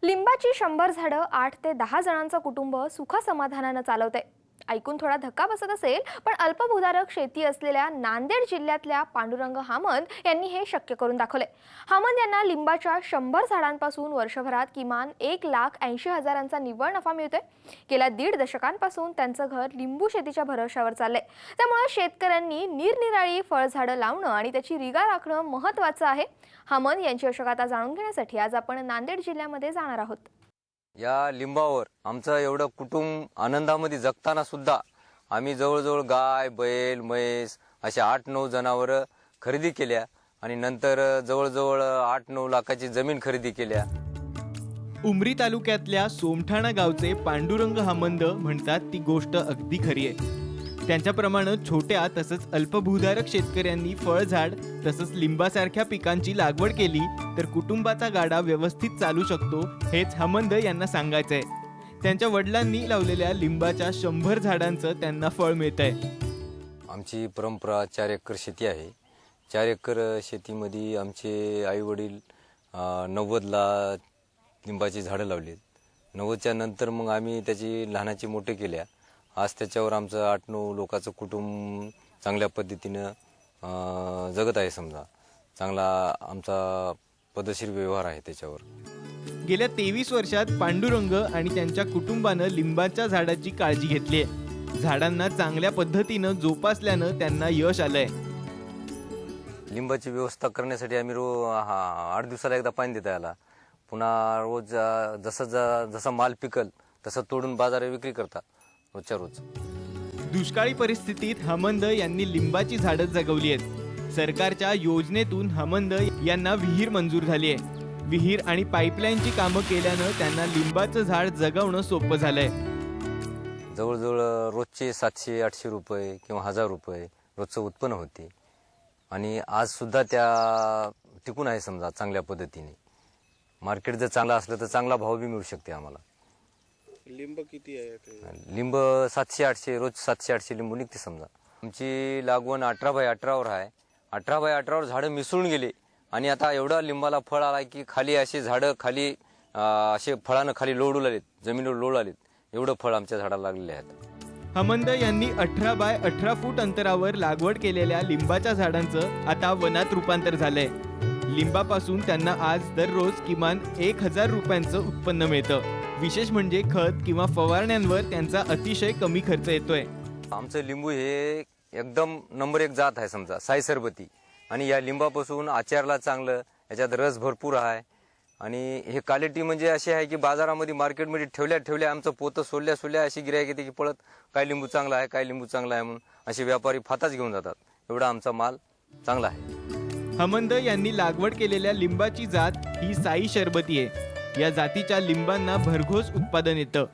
लिंबाची 100 झाडं 8 ते 10 जणांचं कुटुंब सुखसमाधानानं चालवते. ऐकून थोडा धक्का बसत असेल, पण अल्पभूधारक शेती असलेल्या नांदेड जिल्ह्यातल्या पांडुरंग हामंद यांनी हे शक्य करून दाखवले. हामंद यांना लिंबाच्या 100 झाडांपासून वर्षभरात किमान 1,80,000चा निव्वळ नफा मिळतोय. गेल्या 1.5 दशकांपासून त्यांचं घर लिंबू शेतीच्या भरवशावर चाललंय. त्यामुळे शेतकऱ्यांनी निरनिराळी फळझाडं लावणं आणि त्याची निगा राखणं महत्त्वाचं आहे. हामंद यांची यशोगाथा जाणून घेण्यासाठी आज आपण नांदेड जिल्ह्यामध्ये जाणार आहोत. या लिंबावर आमचं एवढं कुटुंब आनंदामध्ये जगताना सुद्धा आम्ही जवळजवळ गाय, बैल, म्हैस अशा 8-9 जनावरं खरेदी केल्या आणि नंतर जवळजवळ 8-9 लाखाची जमीन खरेदी केल्या. उमरी तालुक्यातल्या सोमठाणा गावचे पांडुरंग हामंद म्हणतात ती गोष्ट अगदी खरी आहे. त्यांच्याप्रमाणे छोट्या तसंच अल्पभूधारक शेतकऱ्यांनी फळझाड तसंच लिंबासारख्या पिकांची लागवड केली तर कुटुंबाचा गाडा व्यवस्थित चालू शकतो, हेच हामंद यांना सांगायचंय. त्यांच्या वडिलांनी लावलेल्या लिंबाच्या 100 झाडांचं त्यांना फळ मिळतंय. आमची परंपरा 4 एकर शेती आहे. 4 एकर शेतीमध्ये आमचे आई वडील 90ला लिंबाची झाडं लावलीत. 90च्या नंतर मग आम्ही त्याची लहानाची मोठे केल्या. आज त्याच्यावर आमचं 8-9 लोकांचं कुटुंब चांगल्या पद्धतीनं जगत आहे. समजा चांगला आमचा पद्धतशीर व्यवहार आहे त्याच्यावर. गेल्या 23 वर्षात पांडुरंग आणि त्यांच्या कुटुंबानं लिंबाच्या झाडाची काळजी घेतली आहे. झाडांना चांगल्या पद्धतीनं जोपासल्यानं त्यांना यश आलंय. लिंबाची व्यवस्था करण्यासाठी आम्ही 8 दिवसाला एकदा पाणी देता याला. पुन्हा रोज जसं माल पिकल तसं तोडून बाजारात विक्री करतात रोजच्या रोज. दुष्काळी परिस्थितीत हामंद यांनी लिंबाची झाडं जगवली आहेत. सरकारच्या योजनेतून हामंद यांना विहीर मंजूर झाली आहे. विहीर आणि पाईपलाईनची कामं केल्यानं त्यांना लिंबाचं झाड जगवणं सोपं झालंय. जवळजवळ रोजचे 700-800 रुपये किंवा 1000 रुपये रोजचं उत्पन्न होते आणि आज सुद्धा त्या टिकून आहे. समजा चांगल्या पद्धतीने मार्केट जर चांगलं असलं तर चांगला भाव बी मिळू शकते आम्हाला. लिंब किती आहे? लिंब 700-800 रोज 700-800 लिंबू निघते. समजा आमची लागवण 18x18वर आहे. 18x18वर झाडं मिसळून गेले आणि आता एवढा लिंबाला फळ आला की खाली असे झाडं खाली असे फळानं खाली लोळू लागलेत, जमिनीवर लोळ आलेत. एवढं फळ आमच्या झाडाला लागलेले आहेत. हामंद यांनी 18x18 फूट अंतरावर लागवड केलेल्या लिंबाच्या झाडांचं आता वनात रूपांतर झालंय. लिंबापासून त्यांना आज दररोज किमान 1,000 रुपयांचं उत्पन्न मिळतं. विशेष म्हणजे खत किंवा फवारण्यांवर त्यांचा अतिशय कमी खर्च येतोय. आमचं लिंबू हे एकदम नंबर 1 जात आहे. समजा साई सरबती आणि या लिंबापासून आचारला चांगलं, याच्यात रस भरपूर आहे आणि हे क्वालिटी म्हणजे अशी आहे की बाजारामध्ये मार्केटमध्ये ठेवल्या आमचं पोतं सोडल्या अशी गिऱ्हाईक येते की पळत काय लिंबू चांगला आहे, काय लिंबू चांगला आहे म्हणून असे व्यापारी फाताच घेऊन जातात. एवढा आमचा माल चांगला आहे. हामंद यांनी लागवड केलेल्या लिंबाची जात ही साई शरबती आहे. या जातीच्या लिंबांना भरघोस उत्पादन येतं.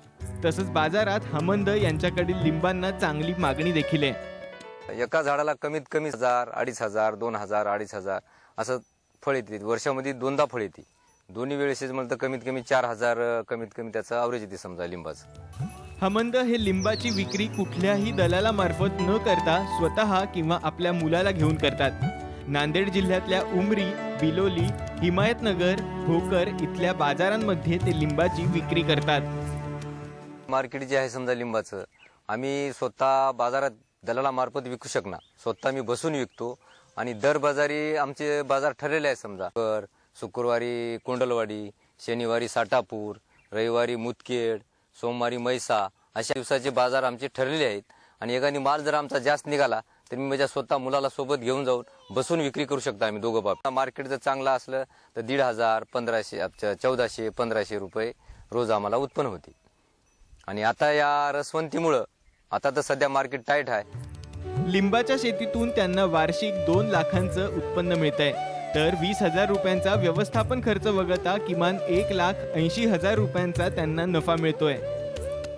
तसंच बाजारात हामंद यांच्याकडील लिंबांना चांगली मागणी देखील आहे. एका झाडाला कमीत कमी 1000, 2500, 2000, 2500 असं फळ येते. वर्षामध्ये 2दा फळ येते. दोन्ही वेळेस म्हणलं तर कमीत कमी 4000 कमीत कमी त्याचं ॲव्हरेज येते समजा लिंबाचं. हामंद हे लिंबाची विक्री कुठल्याही दलालामार्फत न करता स्वतः किंवा आपल्या मुलाला घेऊन करतात. नांदेड जिल्ह्यातल्या उमरी, बिलोली, हिमायतनगर, भोकर इथल्या बाजारांमध्ये ते लिंबाची विक्री करतात. मार्केट जे आहे समजा लिंबाचं आम्ही स्वतः बाजारात दलालामार्फत विकू शकणार. स्वतः मी बसून विकतो आणि दर बाजारी आमचे बाजार ठरलेले आहे. समजा शुक्रवारी कोंडलवाडी, शनिवारी साटापूर, रविवारी मुदखेड, सोमवारी मैसा अशा दिवसाचे बाजार आमचे ठरलेले आहेत. आणि एखादी माल जर आमचा जास्त निघाला तर मी माझ्या स्वतः मुलाला सोबत घेऊन जाऊन बसून विक्री करू शकतो आम्ही दोघं बाप. मार्केट जर चांगलं असलं तर 1500, 1500, 1400, 1500 रुपये रोज आम्हाला उत्पन्न होते. आणि आता या रसवंतीमुळं आता तर सध्या मार्केट टाईट आहे. लिंबाच्या शेतीतून त्यांना वार्षिक 2 लाखांचं उत्पन्न मिळतंय. तर 20,000 रुपयांचा व्यवस्थापन खर्च वगळता किमान 1,80,000 रुपयांचा त्यांना नफा मिळतोय.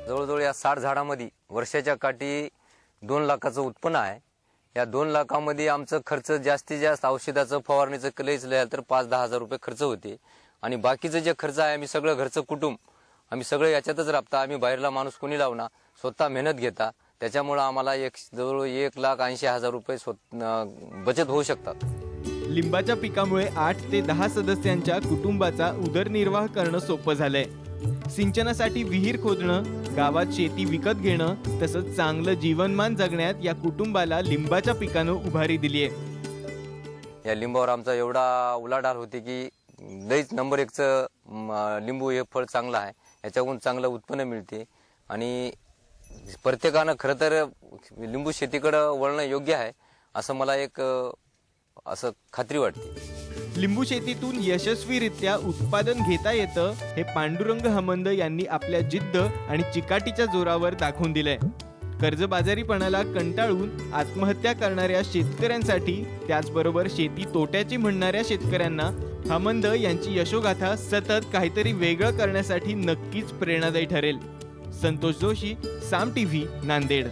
जवळजवळ या 60 झाडामध्ये वर्षाच्या काठी 2 लाखाचं उत्पन्न आहे. या 2 लाखामध्ये आमचं खर्च जास्तीत जास्त औषधाचं फवारणीचं लयच तर 5-10 हजार रुपये खर्च होते. आणि बाकीचं जे खर्च आहे आम्ही सगळं घरचं कुटुंब आम्ही सगळं याच्यातच राबता. आम्ही बाहेरला माणूस कोणी लावणार, स्वतः मेहनत घेता. त्याच्यामुळं आम्हाला जवळ 1,80,000 रुपये बचत होऊ शकतात. लिंबाच्या पिकामुळे 8 ते 10 सदस्यांच्या कुटुंबाचा उदरनिर्वाह करणं सोपं झालंय. सिंचनासाठी विहीर खोदणं, गावात शेती विकत घेणं तसंच चांगलं जीवनमान जगण्यात या कुटुंबाला लिंबाच्या पिकानं उभारी दिली आहे. या लिंबावर आमचा एवढा उलाढाल होते की लईच नंबर 1चं लिंबू हे फळ चांगलं आहे. याच्याकडून चांगलं उत्पन्न मिळते आणि प्रत्येकानं खरं तर लिंबू शेतीकडं वळणं योग्य आहे असं मला एक असं खात्री वाटते. लिंबू शेतीतून यशस्वीरित्या उत्पादन घेता येतं हे पांडुरंग हामंद यांनी आपल्या जिद्द आणि चिकाटीच्या जोरावर दाखवून दिलंय. कर्जबाजारीपणाला कंटाळून आत्महत्या करणाऱ्या शेतकऱ्यांसाठी त्याचबरोबर शेती तोट्याची म्हणणाऱ्या शेतकऱ्यांना हामंद यांची यशोगाथा सतत काहीतरी वेगळं करण्यासाठी नक्कीच प्रेरणादायी ठरेल. संतोष जोशी, साम टीव्ही, नांदेड.